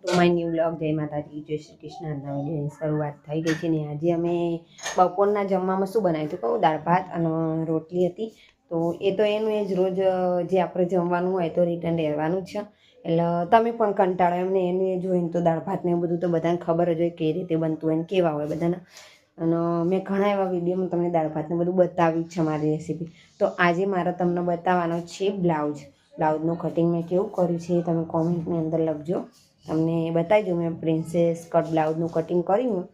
તો my new blog જય માતાજી જય શ્રી કૃષ્ણ વિડીયોની શરૂઆત થઈ ગઈ છે ને આજે અમે બપોરના જમવામાં શું બનાવ્યું હતું કહું દાળ ભાત અને રોટલી હતી તો એ તો એનું એ જ રોજ જે આપણે જમવાનું હોય તો રિટર્ન રહેવાનું જ છે એટલે તમે પણ કંટાળો એમને એનું એ જોઈને તો દાળ ભાત ને એવું બધું તો બધાને ખબર જ હોય કઈ રીતે બનતું હોય ને કેવા હોય બધાને અને મેં ઘણા એવા વિડીયોમાં તમને દાળ ભાતને બધું બતાવ્યું છે મારી રેસીપી તો આજે મારે તમને બતાવવાનો છે બ્લાઉઝનું કટિંગ મેં કેવું કર્યું છે તમે કોમેન્ટની અંદર લખજો તમને બતાવી દઉં મેં પ્રિન્સેસ કટ બ્લાઉઝનું કટિંગ કર્યું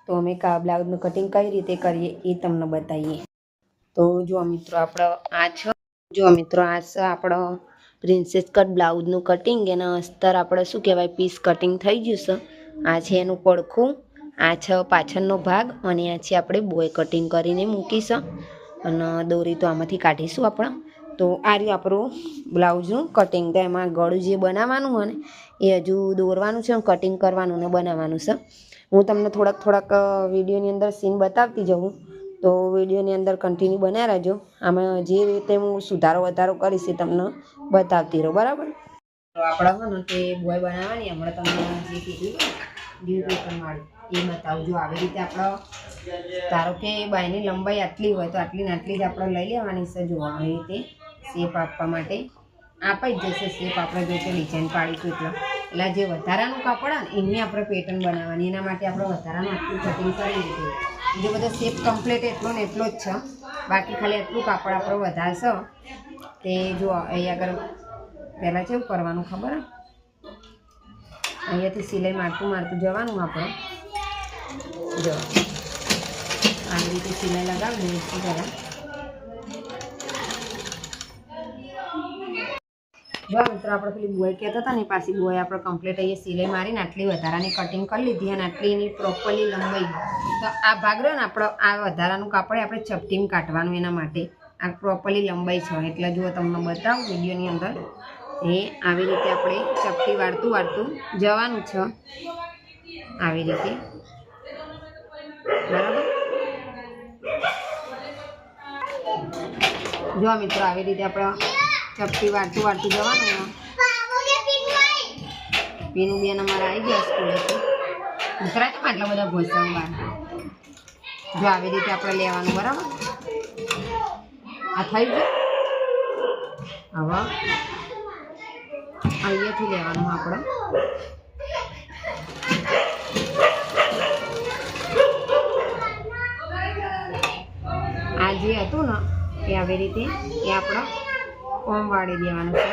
તો અમે બ્લાઉઝનું કટિંગ કઈ રીતે કરીએ એ તમને બતાવીએ તો જો મિત્રો આપણો આ છે આપણો પ્રિન્સેસ કટ બ્લાઉઝનું કટિંગ એના અસ્તર આપણે શું કહેવાય પીસ કટિંગ થઈ ગયું છે આ છે એનું પડખું આ છે પાછળનો ભાગ અને આ છે આપણે બોય કટિંગ કરીને મૂકીશું અને દોરી તો આમાંથી કાઢીશું આપણે તો આ રહ્યું આપણું બ્લાઉઝનું કટિંગ તો એમાં ગળું જે બનાવવાનું હોય ને એ હજુ દોરવાનું છે કટિંગ કરવાનું ને બનાવવાનું છે હું તમને થોડાક વિડીયોની અંદર સીન બતાવતી જાઉં તો વિડીયોની અંદર કન્ટિન્યુ બનાવી રહેજો આમાં જે રીતે હું સુધારો વધારો કરીશ એ તમને બતાવતી રહું બરાબર તો આપણે હોય ને તે બોય બનાવવાની હમણાં તમને જે કીધું બ્યુટીશનવાળું એ બતાવજો આવી રીતે આપણે ધારો કે બાયની લંબાઈ આટલી હોય તો આટલી ને આટલી જ આપણે લઈ લેવાની છે જો આવી રીતે શેપ આપવા માટે આપી જ જશે શેપ આપણે જો કે ડિઝાઇન પાડીશું એટલે જે વધારાનું કાપડ ને એની આપણે પેટર્ન બનાવવાની એના માટે આપણે વધારાનું આટલું કટિંગ કરી દીધું બીજો બધો શેપ કમ્પ્લીટ એટલો ને એટલો જ છે બાકી ખાલી એટલું કાપડ આપણે વધારશે તે જો અહીં આગળ પહેલાં કેવું કરવાનું ખબર અહીંયાથી સિલાઈ મારતું જવાનું આપણે જો આવી રીતે સિલાઈ લગાવી દઈશું પહેલાં જો મિત્રો આપણે પેલી બોય કહેતા હતા ને પાછી બોય આપણે કમ્પ્લીટ અહીંયા સિલાઈ મારીને આટલી વધારાની કટિંગ કરી લીધી અને આટલી એની પ્રોપરલી લંબાઈ તો આ ભાગ રહ્યો ને આપણો આ વધારાનું કાપડ આપણે ચપટીમાં કાઢવાનું એના માટે આ પ્રોપરલી લંબાઈ છે એટલે જો તમને બતાવું વિડીયોની અંદર એ આવી રીતે આપણે ચપટી વાળતું જવાનું છે આવી રીતે બરાબર જો મિત્રો આવી રીતે આપણે ચપટી વાળતું જવાનું પીનું બેન અમારે આવી ગયા સ્કૂલેથી ઉતરા છે આટલા બધા ભોસા બહાર જો આવી રીતે આપણે લેવાનું બરાબર આ થઈ ગયું હવે અહીંયાથી લેવાનું આપણે આ જે હતું ને એ આવી રીતે એ આપણે ઓમ વાળી દેવાનું છે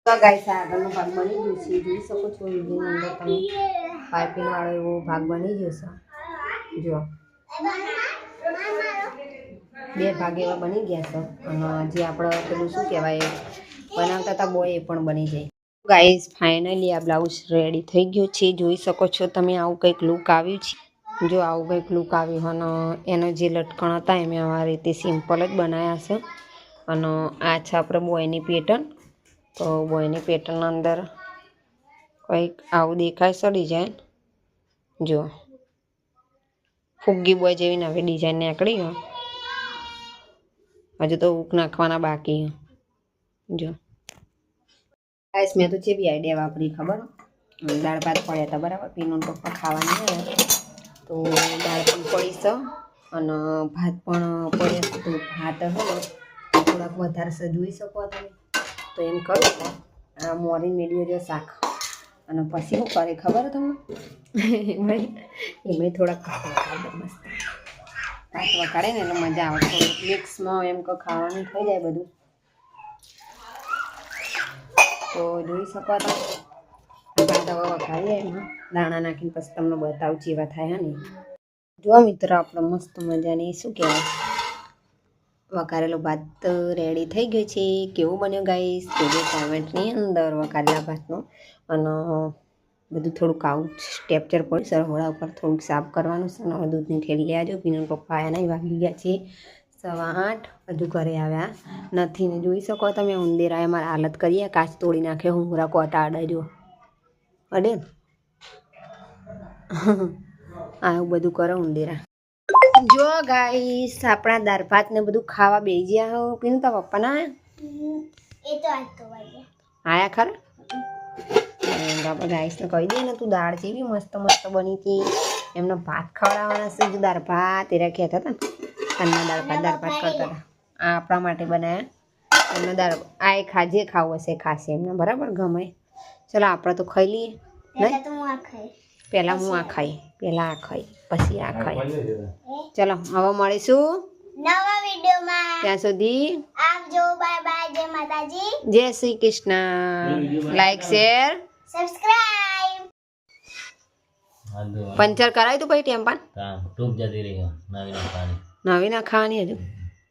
તો ગાઈસ આગળનો ભાગ બની ગયો છે જોઈ શકો છો વિડીયોની અંદર તમે પાઇપિંગ વાળો એવો ભાગ બની ગયો છે જો બે ભાગ એવા બની ગયા છે અને જે આપણે પેલું શું કહેવાય બનાવતા હતા બોય એ પણ બની જાય ગાઈસ ફાઇનલી આ બ્લાઉઝ રેડી થઈ ગયો છે જોઈ શકો છો તમે આવું કંઈક લુક આવ્યું છે જો આવું કંઈક લુક આવ્યું અને એનો જે લટકણ હતા એ મેં આ રીતે સિમ્પલ જ બનાવ્યા છે અને આ છે આપણે બોયની પેટર્ન તો બોયની પેટર્ન અંદર કંઈક આવું દેખાય છે ડિઝાઇન જો ફુગ્ગી બોય જેવી નવી ડિઝાઇન નીકળી હોય હજુ તો ઉક નાખવાના બાકી જો ગાઈસ મેં તો જેવી આઈડિયા વાપરી ખબર દાળ ભાત પડ્યા હતા બરાબર પીનું પપ્પા ખાવાની આવે તો દાળ પણ પડી છે અને ભાત પણ પડ્યા છે તો ભાત હોય થોડાક વધારે જોઈ શકો તમે તો એમ કરું આ મોરી મેળ્યો જો શાક અને પછી શું કરે ખબર તમને એમાં થોડાક મસ્ત ભાત વગાડે ને એટલે મજા આવે થોડું મિક્સમાં એમ કે ખાવાનું થઈ જાય બધું તો જોઈ શકો તમે ભાત હવે વઘારીએ એમાં દાણા નાખીને પછી તમને બતાવું જેવા થાય ને જો મિત્રો આપણો મસ્ત મજાની શું કહેવાય વઘારેલો ભાત રેડી થઈ ગયો છે કેવું બન્યો ગાઈસ જોજો કોમેન્ટની અંદર વઘારેલા ભાતનો અને બધું થોડુંક આવું સ્ટેપચર પડ્યું સર હોળા ઉપર થોડુંક સાફ કરવાનું છે અને દૂધની થેલી લઈ આવજો પીનું પપ્પા આવ્યા નહીં વાગી ગયા છે 7:08 હજુ ઘરે આવ્યા નથી ને જોઈ શકો તમે ઉંદેરાએ મારા હાલત કરીએ કાચ તોડી નાખે હુંગરા કોટા આડે જો અડે આવું બધું કરે ઉંદેરા જો ગાઈસ આપણા દાળ ભાત ને બધું ખાવા બેસી ગયા પીનું તા પપ્પા ના એ તો આજ તો વાગે આયા ખરા આપણે ગાઈસને કહી દઈએ ને તું દાળ જેવી મસ્ત મસ્ત બની હતી એમને ભાત ખવડાવવાના છે જો દાળ ભાત એરા કહેતા હતા ને અન્ના દાળ ભાત કરતા હતા આ આપણા માટે બનાવ્યા એમનો દાળ આ એ જે ખાવું હશે એ ખાશે એમને બરાબર ગમે ચલો આપણે તો ખાઈ લઈએ પહેલાં હું આ ખાઈ પહેલાં આ ખાઈ પછી આ ખાઈ ચલો હવે મળીશું નવા વિડિયોમાં ત્યાં સુધી આવજો બાય બાય જય માતાજી જય Shri Krishna like share subscribe puncture કરાવી તું પછી ટેમ્પાન ટૂંક જતી રહી નવી ના ખાવાની હજુ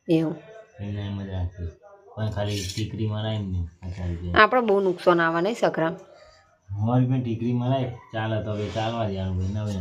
એવું એને મજા આવતી પણ ખાલી ટીકરી મરાય ને આપણે બહુ નુકસાન આવે નહીં સકરામ અમારી પણ ટીકરી મરાય ચાલે તો હવે ચાલવા દેવાનું ભાઈ નવી